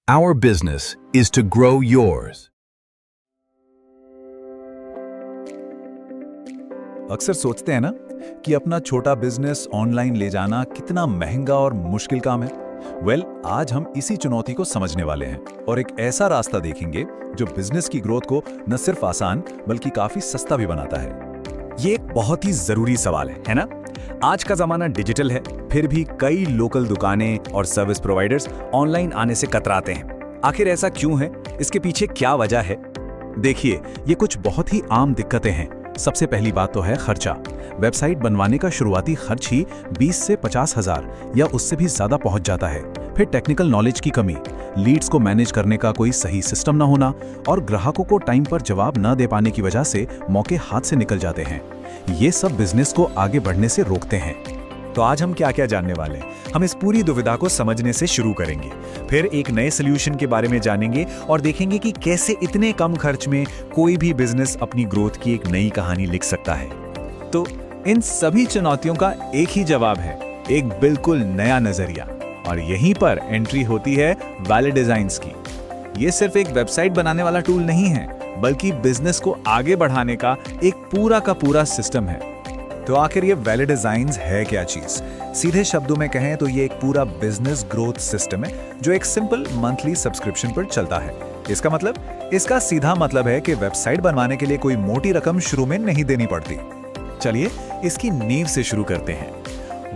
Our business is to grow yours. अक्सर सोचते हैं ना कि अपना छोटा बिजनेस ऑनलाइन ले जाना कितना महंगा और मुश्किल काम है। आज हम इसी चुनौती को समझने वाले हैं और एक ऐसा रास्ता देखेंगे जो बिजनेस की ग्रोथ को न सिर्फ आसान बल्कि काफी सस्ता भी बनाता है। ये एक बहुत ही जरूरी सवाल है ना? आज का जमाना डिजिटल है, फिर भी कई लोकल दुकानें और सर्विस प्रोवाइडर्स ऑनलाइन आने से कतराते हैं। आखिर ऐसा क्यों है? इसके पीछे क्या वजह है? देखिए, ये कुछ बहुत ही आम दिक्कतें हैं। सबसे पहली बात तो है खर्चा। वेबसाइट बनवाने का शुरुआती खर्च ही 20 से 50 हजार या उससे भी ज्यादा पहुंच जाता है। फिर टेक्निकल नॉलेज की कमी, लीड्स को मैनेज करने का कोई सही सिस्टम न होना और ग्राहकों को टाइम पर जवाब न दे पाने की वजह से मौके हाथ से निकल जाते हैं। ये सब बिजनेस को आगे बढ़ने से रोकते हैं। तो आज हम क्या क्या जानने वाले हैं? हम इस पूरी दुविधा को समझने से शुरू करेंगे, फिर एक नए सोल्यूशन के बारे में जानेंगे और देखेंगे कि कैसे इतने कम खर्च में कोई भी बिजनेस अपनी ग्रोथ की एक नई कहानी लिख सकता है। तो इन सभी चुनौतियों का एक ही जवाब है, एक बिल्कुल नया नजरिया। और यहीं पर एंट्री होती है वैले डिजाइन्स की। ये सिर्फ एक वेबसाइट बनाने वाला टूल नहीं है, बल्कि बिजनेस को आगे बढ़ाने का एक पूरा का पूरा सिस्टम है। तो आखिर ये वैले डिजाइन्स है क्या चीज? सीधे शब्दों में कहें तो ये एक पूरा बिजनेस ग्रोथ सिस्टम है जो एक सिंपल मंथली सब्सक्रिप्शन पर चलता है। इसका सीधा मतलब है कि वेबसाइट बनवाने के लिए कोई मोटी रकम शुरू में नहीं देनी पड़ती। चलिए इसकी नींव से शुरू करते हैं।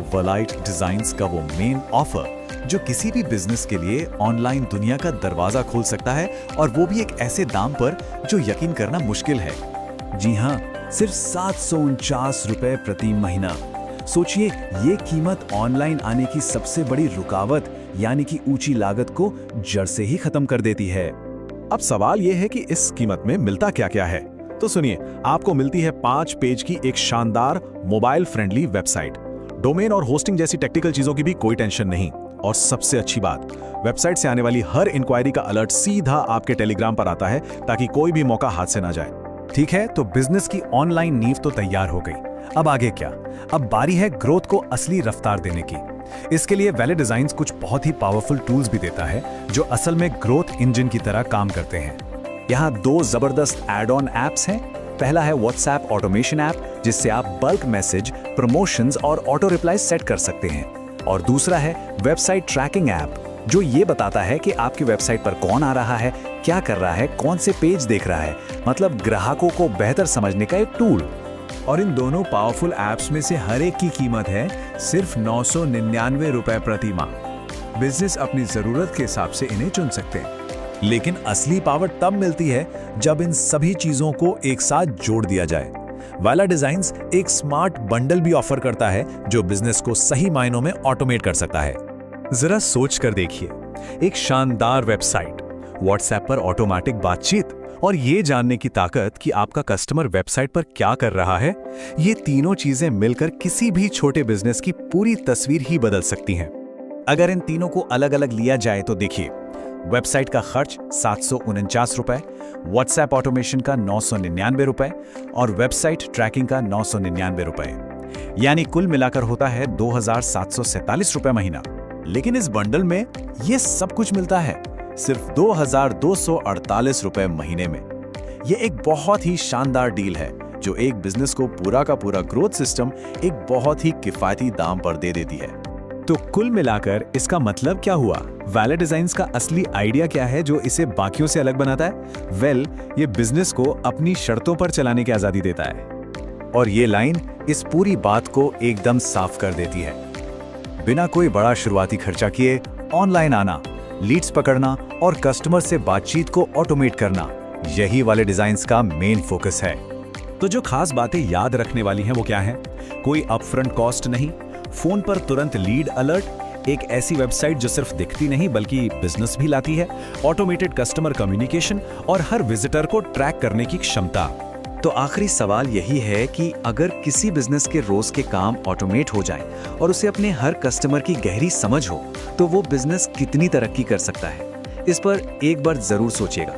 वेलाइट डिजाइन्स का वो मेन ऑफर जो किसी भी बिजनेस के लिए ऑनलाइन दुनिया का दरवाजा खोल सकता है, और वो भी एक ऐसे दाम पर जो यकीन करना मुश्किल है। जी हाँ, सिर्फ 749 रुपए प्रति महीना। सोचिए, ये कीमत ऑनलाइन आने की सबसे बड़ी रुकावट यानी कि ऊंची लागत को जड़ से ही खत्म कर देती है। अब सवाल यह है कि इस कीमत में मिलता क्या क्या है। तो सुनिए, आपको मिलती है 5 पेज की एक शानदार मोबाइल फ्रेंडली वेबसाइट। डोमेन और होस्टिंग जैसी टेक्निकल चीजों की भी कोई टेंशन नहीं। और सबसे अच्छी बात, वेबसाइट से आने वाली हर इंक्वायरी का अलर्ट सीधा आपके टेलीग्राम पर आता है ताकि कोई भी मौका हाथ से ना जाए। ठीक है, तो बिजनेस की ऑनलाइन नींव तो तैयार हो गई। अब आगे क्या? अब बारी है ग्रोथ को असली रफ्तार देने की। इसके लिए वैले डिजाइन्स कुछ बहुत ही पावरफुल टूल्स भी देता है जो असल में ग्रोथ इंजन की तरह काम करते हैं। यहाँ 2 जबरदस्त एड ऑन एप्स हैं। पहला है व्हाट्सएप ऑटोमेशन ऐप, जिससे आप बल्क मैसेज, प्रमोशंस और ऑटो रिप्लाई सेट कर सकते हैं। और दूसरा है वेबसाइट ट्रैकिंग ऐप, जो ये बताता है कि आपकी वेबसाइट पर कौन आ रहा है, क्या कर रहा है, कौन से पेज देख रहा है, मतलब ग्राहकों को बेहतर समझने का एक टूल। और इन दोनों पावरफुल ऐप्स में से हर एक की कीमत है सिर्फ 999 रुपए प्रति माह। बिजनेस अपनी जरूरत के हिसाब से इन्हें चुन सकते हैं। लेकिन असली पावर तब मिलती है जब इन सभी चीजों को एक साथ जोड़ दिया जाए। वैला डिजाइन्स एक स्मार्ट बंडल भी ऑफर करता है जो बिजनेस को सही मायनों में ऑटोमेट कर सकता है। जरा सोच कर देखिए, एक शानदार वेबसाइट, व्हाट्सएप पर ऑटोमेटिक बातचीत और ये जानने की ताकत कि आपका कस्टमर वेबसाइट पर क्या कर रहा है, ये तीनों चीजें मिलकर किसी भी छोटे बिजनेस की पूरी तस्वीर ही बदल सकती हैं। अगर इन तीनों को अलग अलग लिया जाए तो देखिए, वेबसाइट का खर्च 749 रुपए, व्हाट्सएप ऑटोमेशन का 999 रुपए और वेबसाइट ट्रैकिंग का 999 रुपए, यानी कुल मिलाकर होता है 2747 रुपए महीना। लेकिन इस बंडल में ये सब कुछ मिलता है सिर्फ 2248 रुपए महीने में। ये एक बहुत ही शानदार डील है जो एक बिजनेस को पूरा का पूरा ग्रोथ सिस्टम एक बहुत ही किफायती दाम पर दे देती है। तो कुल मिलाकर इसका मतलब क्या हुआ? वैले डिजाइन्स का असली आइडिया क्या है जो इसे बाकियों से अलग बनाता है? ये बिजनेस को अपनी शर्तों पर चलाने की आजादी देता है। और ये लाइन इस पूरी बात को एकदम साफ कर देती है। बिना कोई बड़ा शुरुआती खर्चा किए ऑनलाइन आना, लीड्स पकड़ना और कस्टमर से बातचीत को ऑटोमेट करना, यही वाले डिजाइन्स का मेन फोकस है। तो जो खास बातें याद रखने वाली हैं वो क्या हैं? कोई अपफ्रंट कॉस्ट नहीं, फोन पर तुरंत लीड अलर्ट, एक ऐसी वेबसाइट जो सिर्फ दिखती नहीं बल्कि बिजनेस भी लाती है, ऑटोमेटेड कस्टमर कम्युनिकेशन और हर विजिटर को ट्रैक करने की क्षमता। तो आखिरी सवाल यही है कि अगर किसी बिजनेस के रोज के काम ऑटोमेट हो जाए और उसे अपने हर कस्टमर की गहरी समझ हो, तो वो बिजनेस कितनी तरक्की कर सकता है। इस पर एक बार जरूर सोचिएगा।